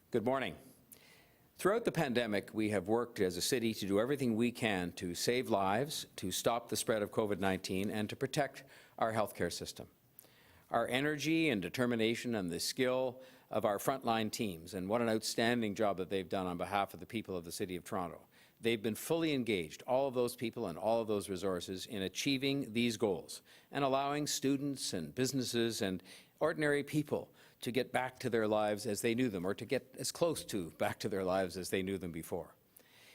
Good morning. Throughout the pandemic, we have worked as a city to do everything we can to save lives, to stop the spread of COVID-19, and to protect our healthcare system. Our energy and determination and the skill of our frontline teams, and what an outstanding job that they've done on behalf of the people of the City of Toronto. They've been fully engaged, all of those people and all of those resources, in achieving these goals and allowing students and businesses and ordinary people to get back to their lives as they knew them, or to get as close to back to their lives as they knew them before.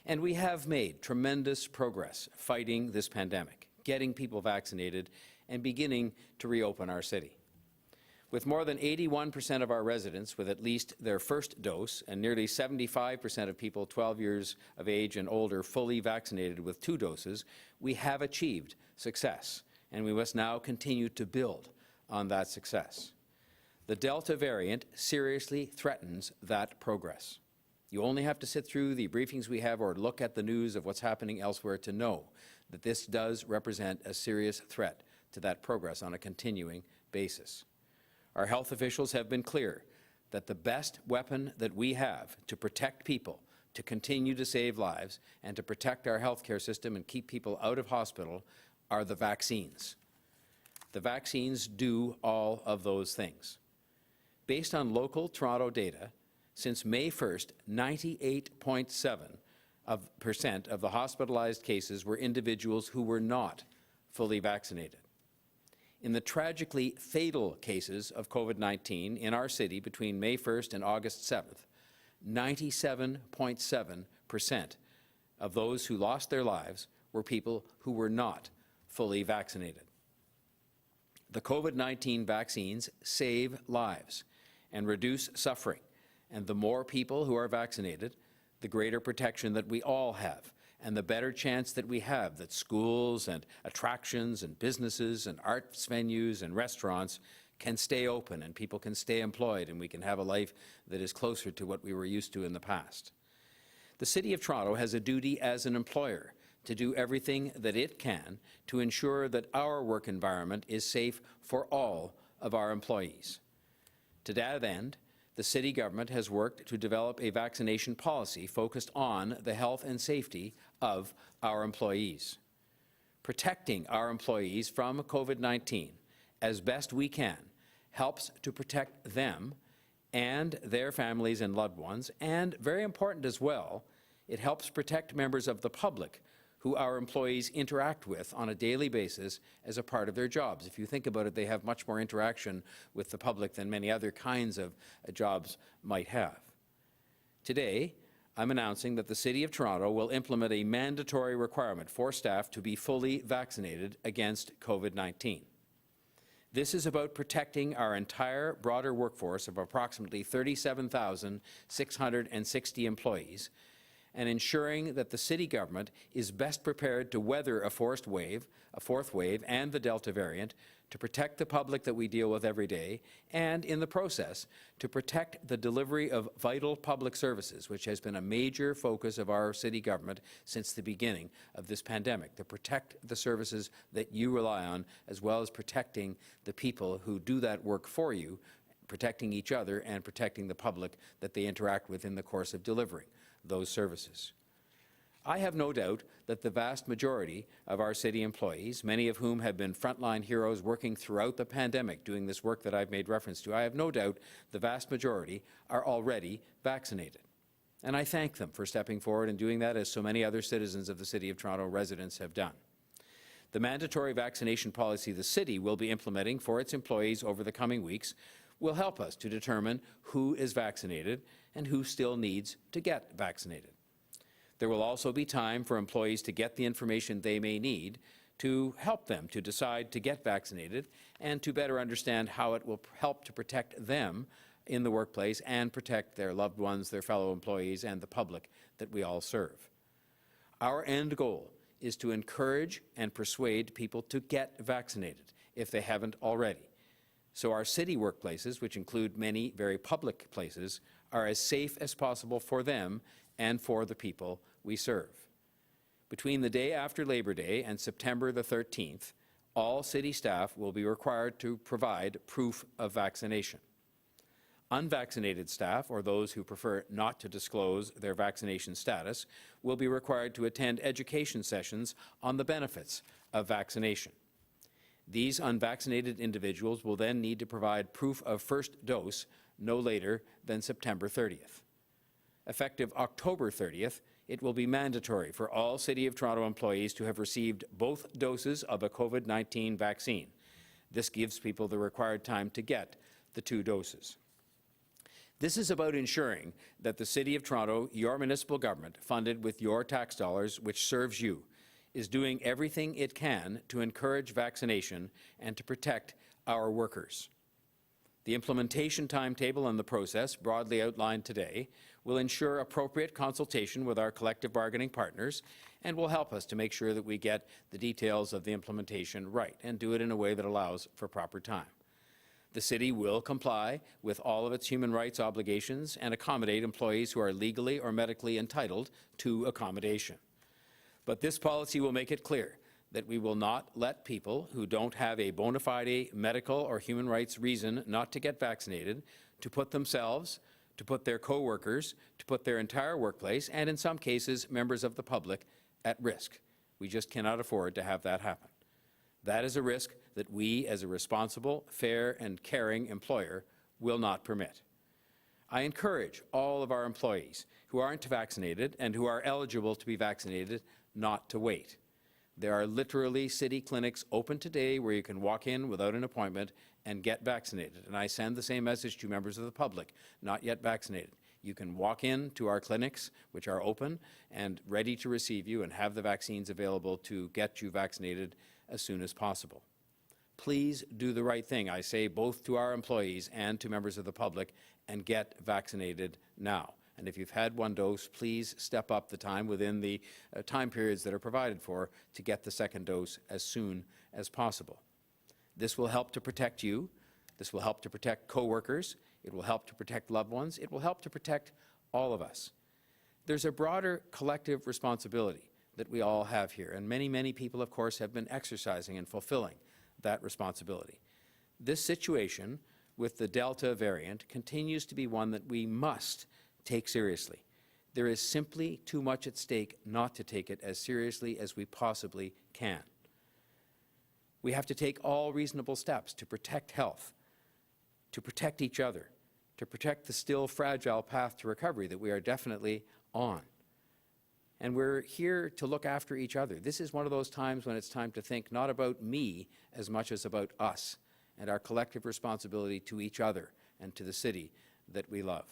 And we have made tremendous progress fighting this pandemic, getting people vaccinated, and beginning to reopen our city. With more than 81% of our residents with at least their first dose, and nearly 75% of people 12 years of age and older fully vaccinated with 2 doses, we have achieved success, and we must now continue to build on that success. The Delta variant seriously threatens that progress. You only have to sit through the briefings we have or look at the news of what's happening elsewhere to know that this does represent a serious threat to that progress on a continuing basis. Our health officials have been clear that the best weapon that we have to protect people, to continue to save lives, and to protect our healthcare system and keep people out of hospital are the vaccines. The vaccines do all of those things. Based on local Toronto data, since May 1st, 98.7% of the hospitalized cases were individuals who were not fully vaccinated. In the tragically fatal cases of COVID-19 in our city between May 1st and August 7th, 97.7% of those who lost their lives were people who were not fully vaccinated. The COVID-19 vaccines save lives and reduce suffering, and the more people who are vaccinated, the greater protection that we all have, and the better chance that we have that schools and attractions and businesses and arts venues and restaurants can stay open and people can stay employed and we can have a life that is closer to what we were used to in the past. The City of Toronto has a duty as an employer to do everything that it can to ensure that our work environment is safe for all of our employees. To that end, the City Government has worked to develop a vaccination policy focused on the health and safety of our employees. Protecting our employees from COVID-19 as best we can helps to protect them and their families and loved ones, and very important as well, it helps protect members of the public who our employees interact with on a daily basis as a part of their jobs. If you think about it, they have much more interaction with the public than many other kinds of jobs might have. Today, I'm announcing that the City of Toronto will implement a mandatory requirement for staff to be fully vaccinated against COVID-19. This is about protecting our entire broader workforce of approximately 37,660 employees, and ensuring that the City Government is best prepared to weather a fourth wave, and the Delta variant, to protect the public that we deal with every day, and in the process, to protect the delivery of vital public services, which has been a major focus of our City Government since the beginning of this pandemic, to protect the services that you rely on, as well as protecting the people who do that work for you, protecting each other and protecting the public that they interact with in the course of delivering those services. I have no doubt that the vast majority of our city employees, many of whom have been frontline heroes working throughout the pandemic doing this work that I've made reference to, I have no doubt the vast majority are already vaccinated. And I thank them for stepping forward and doing that, as so many other citizens of the City of Toronto residents have done. The mandatory vaccination policy the City will be implementing for its employees over the coming weeks will help us to determine who is vaccinated and who still needs to get vaccinated. There will also be time for employees to get the information they may need to help them to decide to get vaccinated and to better understand how it will help to protect them in the workplace and protect their loved ones, their fellow employees, and the public that we all serve. Our end goal is to encourage and persuade people to get vaccinated if they haven't already, so our city workplaces, which include many very public places, are as safe as possible for them and for the people we serve. Between the day after Labor Day and September the 13th, all city staff will be required to provide proof of vaccination. Unvaccinated staff, or those who prefer not to disclose their vaccination status, will be required to attend education sessions on the benefits of vaccination. These unvaccinated individuals will then need to provide proof of first dose no later than September 30th. Effective October 30th, it will be mandatory for all City of Toronto employees to have received both doses of a COVID-19 vaccine. This gives people the required time to get the 2 doses. This is about ensuring that the City of Toronto, your municipal government, funded with your tax dollars, which serves you, is doing everything it can to encourage vaccination and to protect our workers. The implementation timetable and the process, broadly outlined today, will ensure appropriate consultation with our collective bargaining partners and will help us to make sure that we get the details of the implementation right and do it in a way that allows for proper time. The City will comply with all of its human rights obligations and accommodate employees who are legally or medically entitled to accommodation. But this policy will make it clear that we will not let people who don't have a bona fide medical or human rights reason not to get vaccinated to put themselves, to put their co-workers, to put their entire workplace, and in some cases, members of the public, at risk. We just cannot afford to have that happen. That is a risk that we, as a responsible, fair, and caring employer, will not permit. I encourage all of our employees who aren't vaccinated and who are eligible to be vaccinated not to wait. There are literally city clinics open today where you can walk in without an appointment and get vaccinated. And I send the same message to members of the public not yet vaccinated. You can walk in to our clinics, which are open and ready to receive you and have the vaccines available to get you vaccinated as soon as possible. Please do the right thing, I say, both to our employees and to members of the public, and get vaccinated now. And if you've had 1 dose, please step up the time within the time periods that are provided for to get the 2nd dose as soon as possible. This will help to protect you. This will help to protect co-workers. It will help to protect loved ones. It will help to protect all of us. There's a broader collective responsibility that we all have here, and many, many people, of course, have been exercising and fulfilling that responsibility. This situation with the Delta variant continues to be one that we must take seriously. There is simply too much at stake not to take it as seriously as we possibly can. We have to take all reasonable steps to protect health, to protect each other, to protect the still fragile path to recovery that we are definitely on. And we're here to look after each other. This is one of those times when it's time to think not about me as much as about us and our collective responsibility to each other and to the city that we love.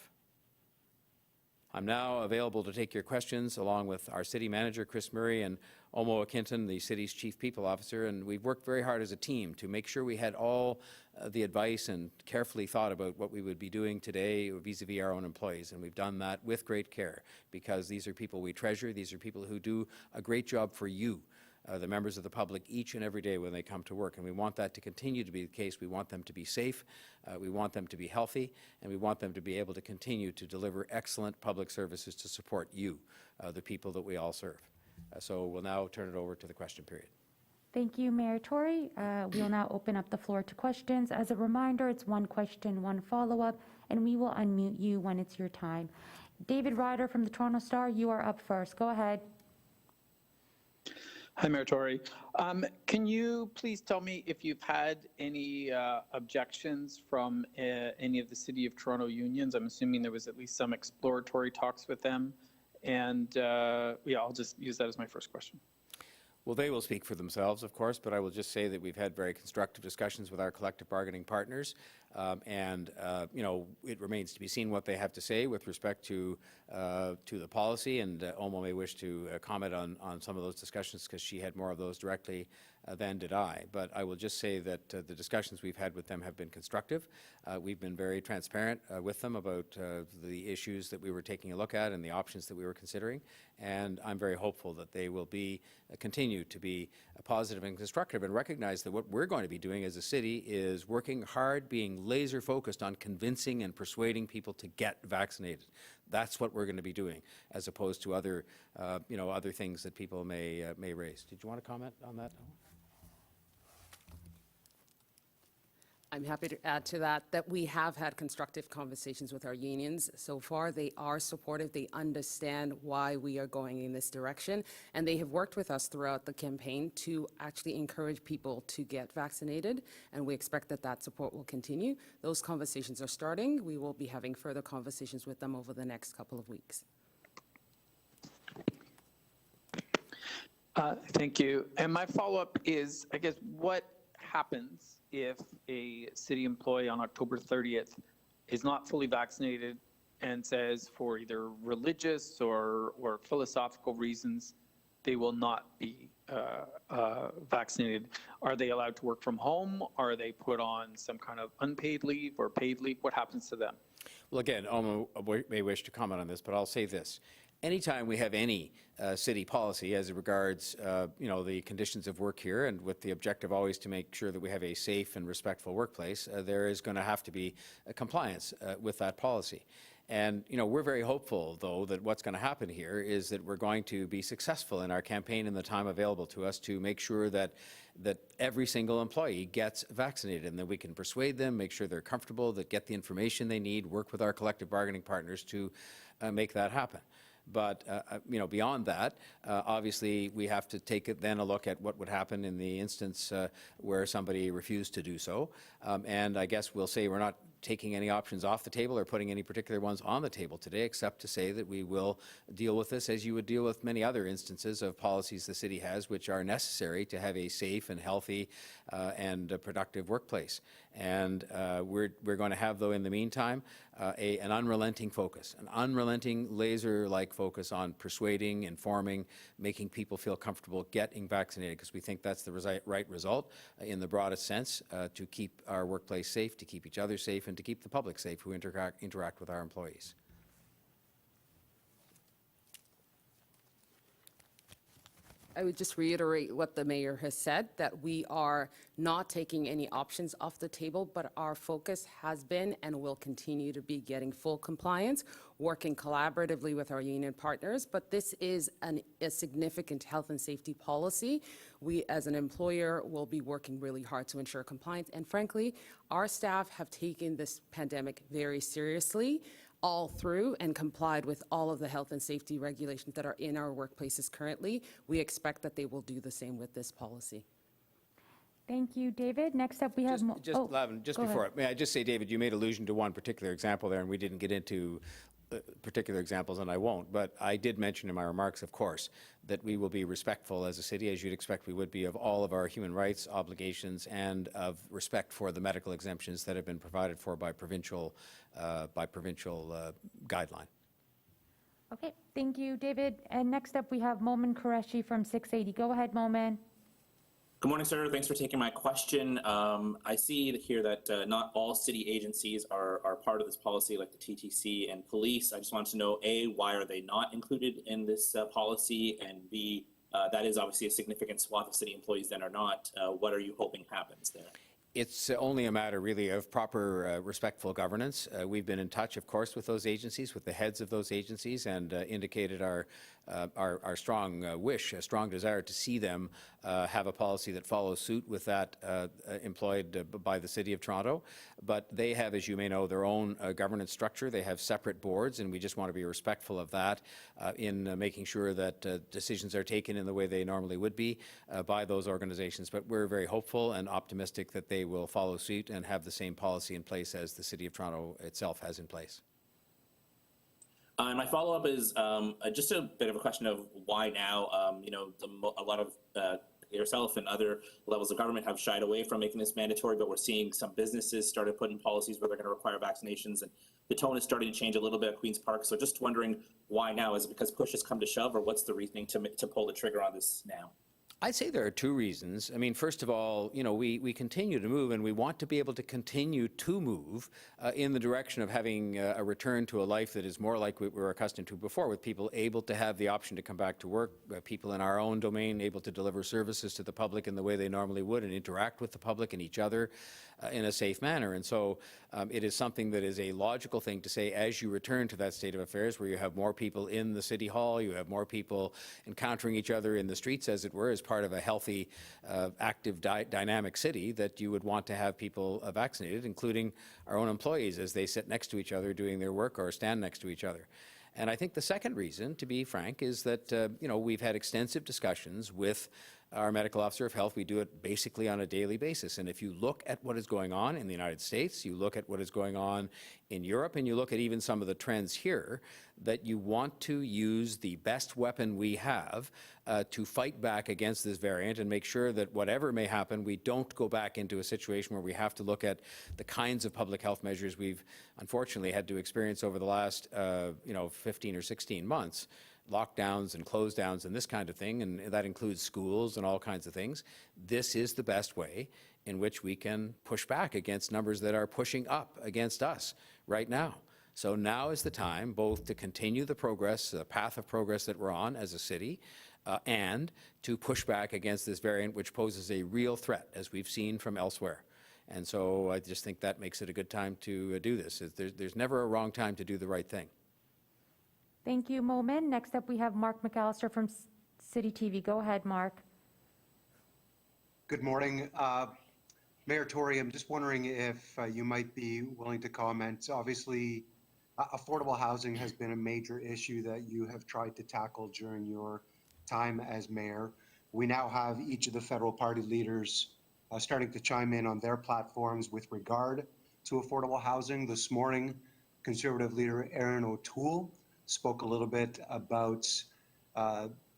I'm now available to take your questions along with our city manager, Chris Murray, and Omo Akinton, the city's chief people officer, and we've worked very hard as a team to make sure we had all the advice and carefully thought about what we would be doing today vis-a-vis our own employees, and we've done that with great care because these are people we treasure. These are people who do a great job for you, the members of the public, each and every day when they come to work, and we want that to continue to be the case. We want them to be safe, we want them to be healthy, and we want them to be able to continue to deliver excellent public services to support you, the people that we all serve. So we'll now turn it over to the question period. Thank you, Mayor Tory. We will now open up the floor to questions. As a reminder, it's 1 question, 1 follow-up, and we will unmute you when it's your time. David Ryder from the Toronto Star, you are up first. Go ahead. Hi, Mayor Tory. Can you please tell me if you've had any objections from any of the City of Toronto unions? I'm assuming there was at least some exploratory talks with them. And yeah, I'll just use that as my first question. Well, they will speak for themselves, of course, but I will just say that we've had very constructive discussions with our collective bargaining partners, you know, it remains to be seen what they have to say with respect to the policy, and Omo may wish to comment on some of those discussions because she had more of those directly than did I. But I will just say that the discussions we've had with them have been constructive. We've been very transparent with them about the issues that we were taking a look at and the options that we were considering, and I'm very hopeful that they will be continue to be positive and constructive and recognize that what we're going to be doing as a city is working hard, being laser focused on convincing and persuading people to get vaccinated. That's what we're going to be doing, as opposed to other, you know, other things that people may raise. Did you want to comment on that? I'm happy to add to that we have had constructive conversations with our unions so far. They are supportive. They understand why we are going in this direction. And they have worked with us throughout the campaign to actually encourage people to get vaccinated. And we expect that that support will continue. Those conversations are starting. We will be having further conversations with them over the next couple of weeks. Thank you. And my follow-up is, I guess, what happens if a city employee on October 30th is not fully vaccinated and says for either religious or philosophical reasons they will not be vaccinated? Are they allowed to work from home? Are they put on some kind of unpaid leave or paid leave? What happens to them? Well, again, Alma may wish to comment on this, but I'll say this. Anytime we have any city policy as it regards, the conditions of work here, and with the objective always to make sure that we have a safe and respectful workplace, there is going to have to be a compliance with that policy. And, we're very hopeful, though, that what's going to happen here is that we're going to be successful in our campaign in the time available to us to make sure that every single employee gets vaccinated and that we can persuade them, make sure they're comfortable, that get the information they need, work with our collective bargaining partners to make that happen. But, beyond that, obviously, we have to take a look at what would happen in the instance where somebody refused to do so. And I guess we'll say we're not taking any options off the table or putting any particular ones on the table today, except to say that we will deal with this as you would deal with many other instances of policies the city has, which are necessary to have a safe and healthy and productive workplace. And we're going to have, though, in the meantime, an unrelenting focus, an unrelenting laser-like focus on persuading, informing, making people feel comfortable getting vaccinated, because we think that's the right result in the broadest sense to keep our workplace safe, to keep each other safe, and to keep the public safe who interact with our employees. I would just reiterate what the mayor has said, that we are not taking any options off the table, but our focus has been and will continue to be getting full compliance, working collaboratively with our union partners. But this is a significant health and safety policy. We, as an employer, will be working really hard to ensure compliance. And frankly, our staff have taken this pandemic very seriously all through and complied with all of the health and safety regulations that are in our workplaces currently. We expect that they will do the same with this policy. Thank you, David. Next up, we have... Lavin, just before, may I just say, David, you made allusion to one particular example there, and we didn't get into particular examples, and I won't, but I did mention in my remarks, of course, that we will be respectful as a city, as you'd expect we would be, of all of our human rights obligations and of respect for the medical exemptions that have been provided for by provincial guideline. Okay, thank you, David. And next up, we have Momin Qureshi from 680. Go ahead, Momin. Good morning, sir. Thanks for taking my question. I see here that not all city agencies are part of this policy, like the TTC and police. I just wanted to know, A, why are they not included in this policy? And B, that is obviously a significant swath of city employees that are not. What are you hoping happens there? It's only a matter, really, of proper, respectful governance. We've been in touch, of course, with those agencies, with the heads of those agencies, and indicated our strong wish, a strong desire to see them have a policy that follows suit with that employed by the City of Toronto. But they have, as you may know, their own governance structure. They have separate boards, and we just want to be respectful of that in making sure that decisions are taken in the way they normally would be by those organizations. But we're very hopeful and optimistic that they will follow suit and have the same policy in place as the City of Toronto itself has in place. My follow-up is just a bit of a question of why now. A lot of yourself and other levels of government have shied away from making this mandatory, but we're seeing some businesses started putting policies where they're going to require vaccinations, and the tone is starting to change a little bit at Queen's Park. So just wondering why now? Is it because push has come to shove, or what's the reasoning to pull the trigger on this now? I'd say there are two reasons. I mean, first of all, we continue to move, and we want to be able to continue to move in the direction of having a return to a life that is more like what we were accustomed to before, with people able to have the option to come back to work, people in our own domain able to deliver services to the public in the way they normally would and interact with the public and each other in a safe manner. And so it is something that is a logical thing to say as you return to that state of affairs where you have more people in the City Hall, you have more people encountering each other in the streets, as it were, as part of a healthy, active, dynamic city that you would want to have people vaccinated, including our own employees as they sit next to each other doing their work or stand next to each other. And I think the second reason, to be frank, is that we've had extensive discussions with our medical officer of health. We do it basically on a daily basis. And if you look at what is going on in the United States, you look at what is going on in Europe, and you look at even some of the trends here, that you want to use the best weapon we have to fight back against this variant and make sure that whatever may happen, we don't go back into a situation where we have to look at the kinds of public health measures we've unfortunately had to experience over the last 15 or 16 months. Lockdowns and close downs and this kind of thing, and that includes schools and all kinds of things. This is the best way in which we can push back against numbers that are pushing up against us right now. So now is the time both to continue the progress, the path of progress that we're on as a city, and to push back against this variant, which poses a real threat, as we've seen from elsewhere. And so I just think that makes it a good time to do this. There's never a wrong time to do the right thing. Thank you, Momin. Next up, we have Mark McAllister from City TV. Go ahead, Mark. Good morning. Mayor Tory, I'm just wondering if you might be willing to comment. Obviously, affordable housing has been a major issue that you have tried to tackle during your time as mayor. We now have each of the federal party leaders starting to chime in on their platforms with regard to affordable housing. This morning, Conservative leader Aaron O'Toole spoke a little bit about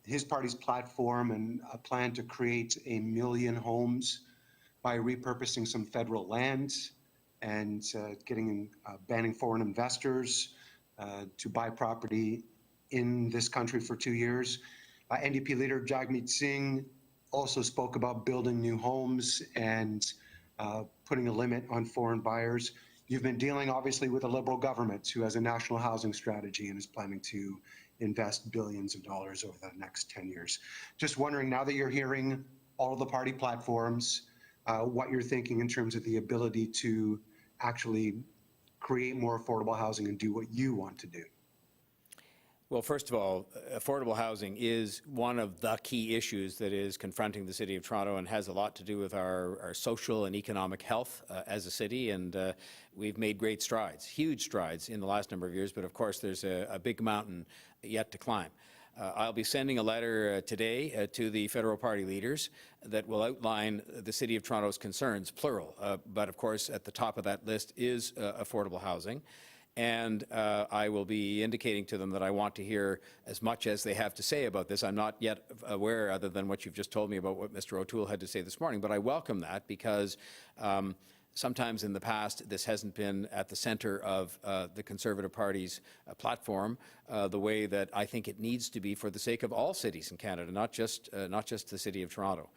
his party's platform and a plan to create 1 million homes by repurposing some federal land and banning foreign investors to buy property in this country for 2 years. NDP leader Jagmeet Singh also spoke about building new homes and putting a limit on foreign buyers. You've been dealing, obviously, with a Liberal government who has a national housing strategy and is planning to invest billions of dollars over the next 10 years. Just wondering, now that you're hearing all of the party platforms, what you're thinking in terms of the ability to actually create more affordable housing and do what you want to do. Well, first of all, affordable housing is one of the key issues that is confronting the City of Toronto and has a lot to do with our social and economic health as a city, and we've made great strides, huge strides in the last number of years, but of course there's a big mountain yet to climb. I'll be sending a letter today to the federal party leaders that will outline the City of Toronto's concerns, plural, but of course at the top of that list is affordable housing. And I will be indicating to them that I want to hear as much as they have to say about this. I'm not yet aware, other than what you've just told me about what Mr. O'Toole had to say this morning, but I welcome that because sometimes in the past this hasn't been at the center of the Conservative Party's platform the way that I think it needs to be for the sake of all cities in Canada, not just the City of Toronto.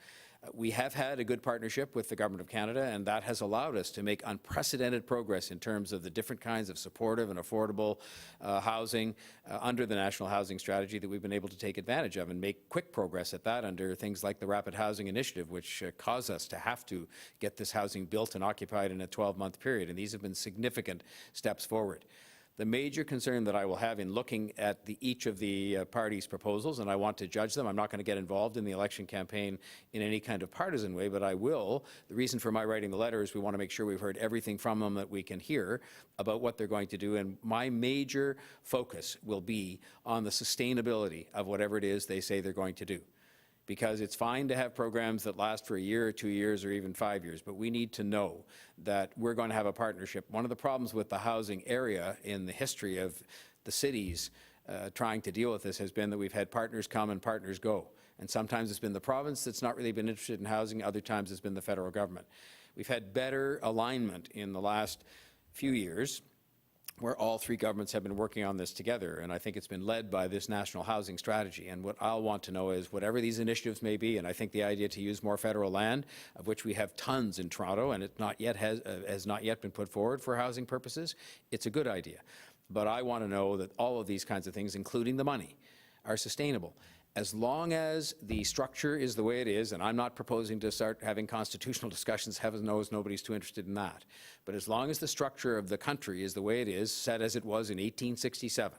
We have had a good partnership with the Government of Canada, and that has allowed us to make unprecedented progress in terms of the different kinds of supportive and affordable housing under the National Housing Strategy that we've been able to take advantage of, and make quick progress at that under things like the Rapid Housing Initiative, which caused us to have to get this housing built and occupied in a 12-month period, and these have been significant steps forward. The major concern that I will have in looking at each of the parties' proposals, and I want to judge them, I'm not going to get involved in the election campaign in any kind of partisan way, but I will. The reason for my writing the letter is we want to make sure we've heard everything from them that we can hear about what they're going to do, and my major focus will be on the sustainability of whatever it is they say they're going to do. Because it's fine to have programs that last for a year or 2 years or even 5 years, but we need to know that we're going to have a partnership. One of the problems with the housing area in the history of the cities trying to deal with this has been that we've had partners come and partners go. And sometimes it's been the province that's not really been interested in housing, other times it's been the federal government. We've had better alignment in the last few years, where all three governments have been working on this together, and I think it's been led by this National Housing Strategy. And what I'll want to know is, whatever these initiatives may be, and I think the idea to use more federal land, of which we have tons in Toronto, and it has not yet been put forward for housing purposes, it's a good idea. But I want to know that all of these kinds of things, including the money, are sustainable. As long as the structure is the way it is, and I'm not proposing to start having constitutional discussions, heaven knows nobody's too interested in that, but as long as the structure of the country is the way it is, set as it was in 1867,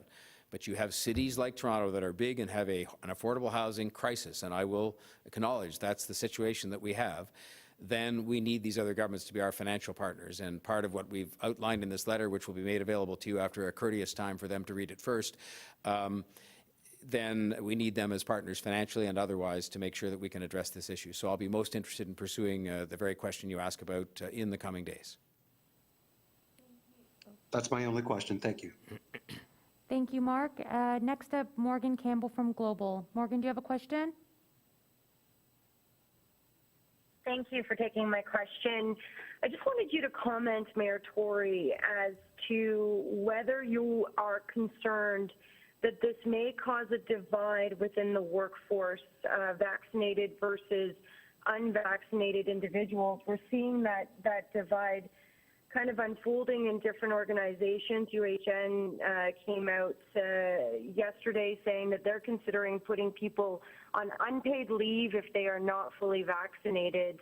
but you have cities like Toronto that are big and have an affordable housing crisis, and I will acknowledge that's the situation that we have, then we need these other governments to be our financial partners. And part of what we've outlined in this letter, which will be made available to you after a courteous time for them to read it first, then we need them as partners financially and otherwise to make sure that we can address this issue. So I'll be most interested in pursuing the very question you ask about in the coming days. That's my only question. Thank you. Thank you, Mark. Next up, Morgan Campbell from Global. Morgan, do you have a question? Thank you for taking my question. I just wanted you to comment, Mayor Tory, as to whether you are concerned that this may cause a divide within the workforce, vaccinated versus unvaccinated individuals. We're seeing that divide kind of unfolding in different organizations. UHN came out yesterday saying that they're considering putting people on unpaid leave if they are not fully vaccinated.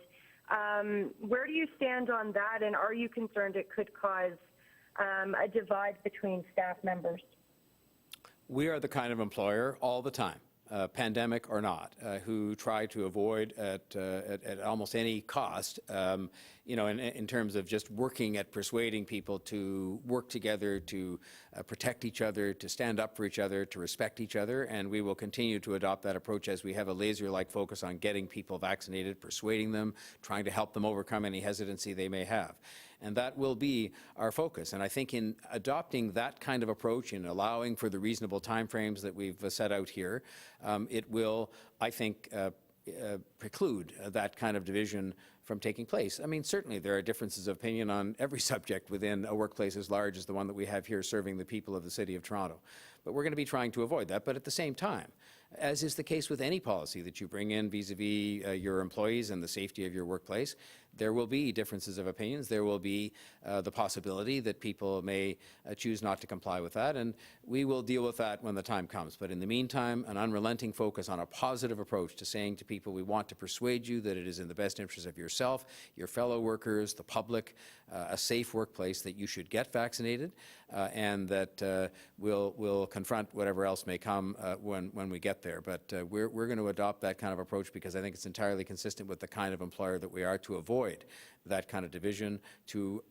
Where do you stand on that, and are you concerned it could cause a divide between staff members? We are the kind of employer all the time, pandemic or not, who try to avoid at almost any cost, in terms of just working at persuading people to work together, to protect each other, to stand up for each other, to respect each other, and we will continue to adopt that approach as we have a laser-like focus on getting people vaccinated, persuading them, trying to help them overcome any hesitancy they may have. And that will be our focus. And I think in adopting that kind of approach, in allowing for the reasonable timeframes that we've set out here, it will, I think, preclude that kind of division from taking place. I mean, certainly there are differences of opinion on every subject within a workplace as large as the one that we have here serving the people of the City of Toronto. But we're going to be trying to avoid that. But at the same time, as is the case with any policy that you bring in vis-a-vis your employees and the safety of your workplace, there will be differences of opinions. There will be the possibility that people may choose not to comply with that, and we will deal with that when the time comes. But in the meantime, an unrelenting focus on a positive approach to saying to people, we want to persuade you that it is in the best interest of yourself, your fellow workers, the public, a safe workplace, that you should get vaccinated, and that we'll confront whatever else may come when we get there. But we're going to adopt that kind of approach because I think it's entirely consistent with the kind of employer that we are, to avoid that kind of division, to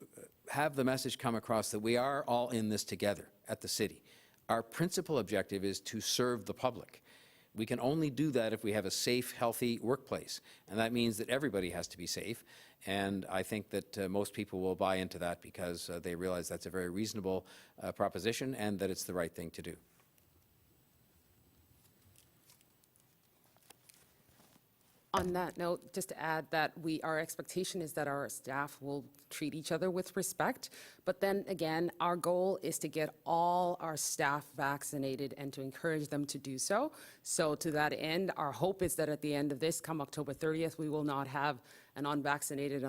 have the message come across that we are all in this together at the city. Our principal objective is to serve the public. We can only do that if we have a safe, healthy workplace, and that means that everybody has to be safe. And I think that most people will buy into that because they realize that's a very reasonable proposition and that it's the right thing to do. On that note, just to add that our expectation is that our staff will treat each other with respect. But then again, our goal is to get all our staff vaccinated and to encourage them to do so. So to that end, our hope is that at the end of this, come October 30th, we will not have an unvaccinated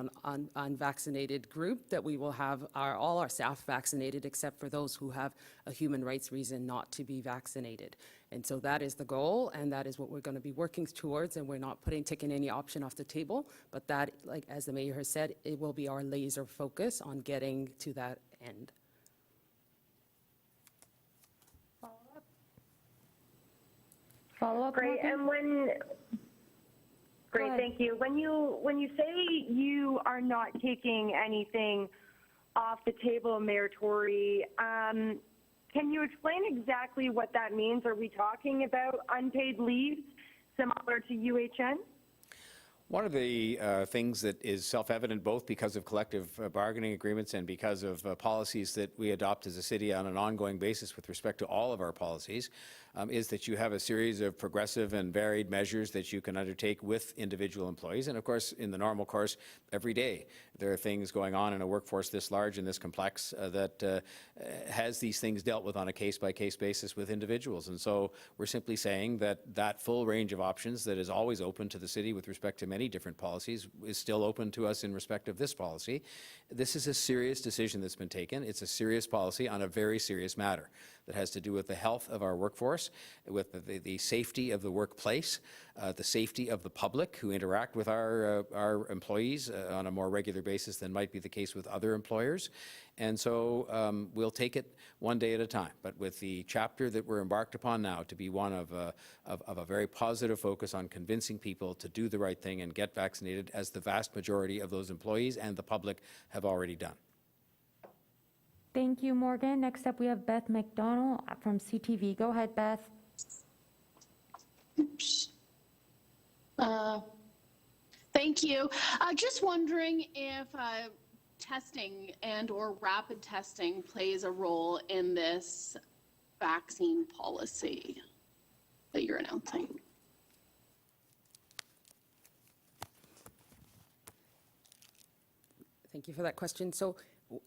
unvaccinated group, that we will have all our staff vaccinated except for those who have a human rights reason not to be vaccinated. And so that is the goal, and that is what we're going to be working towards, and we're not taking any option off the table, but that, like as the mayor has said, it will be our laser focus on getting to that end. Follow-up, Great. Morgan? Great, thank you. When you say you are not taking anything off the table, Mayor Tory, can you explain exactly what that means? Are we talking about unpaid leaves similar to UHN? One of the things that is self-evident, both because of collective bargaining agreements and because of policies that we adopt as a city on an ongoing basis with respect to all of our policies, is that you have a series of progressive and varied measures that you can undertake with individual employees. And of course, in the normal course, every day, there are things going on in a workforce this large and this complex that has these things dealt with on a case-by-case basis with individuals. And so we're simply saying that that full range of options that is always open to the city with respect to many different policies is still open to us in respect of this policy. This is a serious decision that's been taken. It's a serious policy on a very serious matter. that has to do with the health of our workforce, with the safety of the workplace, the safety of the public who interact with our employees on a more regular basis than might be the case with other employers. And so we'll take it one day at a time. But with the chapter that we're embarked upon now to be one of a very positive focus on convincing people to do the right thing and get vaccinated, as the vast majority of those employees and the public have already done. Thank you, Morgan. Next up, we have Beth McDonald from CTV. Go ahead, Beth. Oops. Thank you. Just wondering if testing and/or rapid testing plays a role in this vaccine policy that you're announcing. Thank you for that question. So,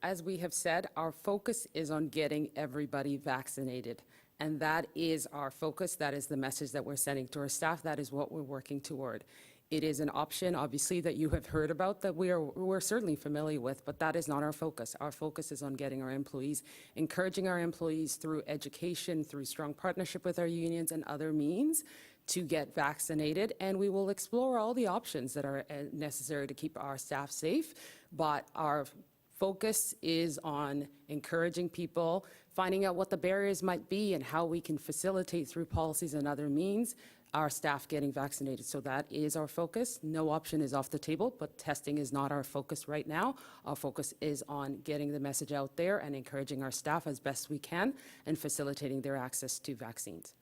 as we have said, our focus is on getting everybody vaccinated. And that is our focus. That is the message that we're sending to our staff. That is what we're working toward. It is an option, obviously, that you have heard about, that we're certainly familiar with, but that is not our focus. Our focus is on getting our employees, encouraging our employees through education, through strong partnership with our unions and other means to get vaccinated. And we will explore all the options that are necessary to keep our staff safe. But our focus is on encouraging people, finding out what the barriers might be and how we can facilitate through policies and other means our staff getting vaccinated. So that is our focus. No option is off the table, but testing is not our focus right now. Our focus is on getting the message out there and encouraging our staff as best we can and facilitating their access to vaccines.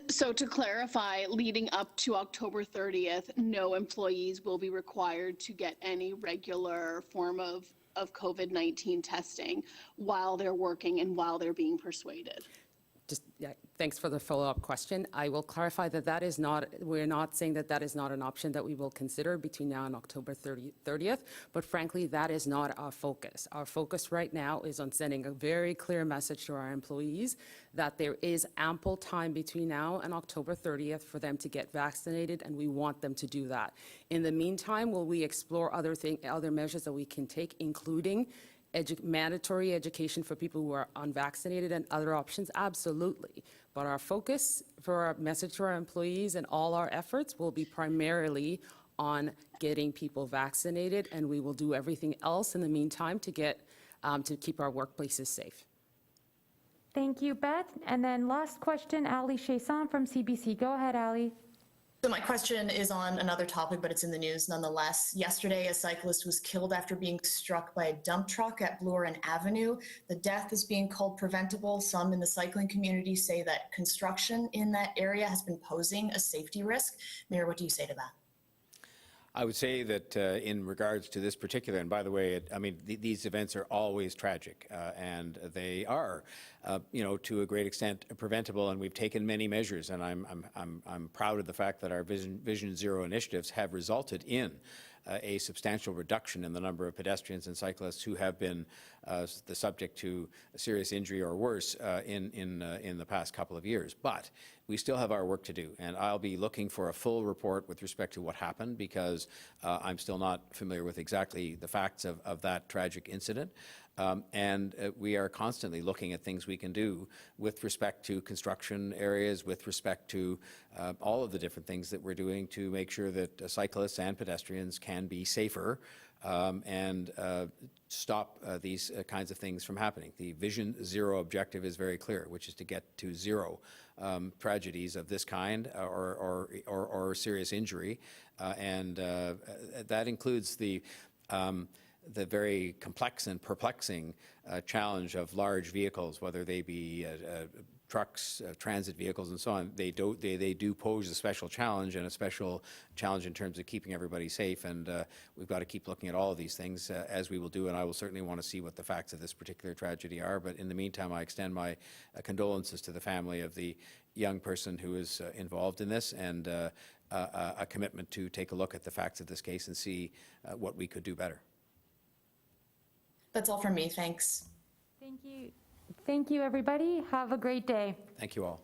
So to clarify, leading up to October 30th, no employees will be required to get any regular form of COVID-19 testing while they're working and while they're being persuaded. Thanks for the follow-up question. I will clarify that that is not, we're not saying that that is not an option that we will consider between now and October 30th, but frankly, that is not our focus. Our focus right now is on sending a very clear message to our employees that there is ample time between now and October 30th for them to get vaccinated, and we want them to do that. In the meantime, will we explore other measures that we can take, including mandatory education for people who are unvaccinated and other options? Absolutely. But our focus for our message to our employees and all our efforts will be primarily on getting people vaccinated, and we will do everything else in the meantime to get to keep our workplaces safe. Thank you, Beth. And then last question, Ali Chasson from CBC. Go ahead, Ali. So my question is on another topic, but it's in the news nonetheless. Yesterday, a cyclist was killed after being struck by a dump truck at Bloor Avenue. The death is being called preventable. Some in the cycling community say that construction in that area has been posing a safety risk. Mayor, what do you say to that? I would say that in regards to this particular, and by the way, these events are always tragic, and they are, to a great extent preventable. And we've taken many measures, and I'm proud of the fact that our Vision Zero initiatives have resulted in a substantial reduction in the number of pedestrians and cyclists who have been the subject to a serious injury or worse in the past couple of years. But we still have our work to do, and I'll be looking for a full report with respect to what happened, because I'm still not familiar with exactly the facts of that tragic incident. And we are constantly looking at things we can do with respect to construction areas, with respect to all of the different things that we're doing to make sure that cyclists and pedestrians can be safer and stop these kinds of things from happening. The Vision Zero objective is very clear, which is to get to zero tragedies of this kind or serious injury, and that includes the very complex and perplexing challenge of large vehicles, whether they be trucks, transit vehicles, and so on. They do pose a special challenge, and a special challenge in terms of keeping everybody safe. And we've got to keep looking at all of these things, as we will do. And I will certainly want to see what the facts of this particular tragedy are. But in the meantime, I extend my condolences to the family of the young person who is involved in this, and a commitment to take a look at the facts of this case and see what we could do better. That's all from me. Thanks. Thank you. Thank you, everybody. Have a great day. Thank you all.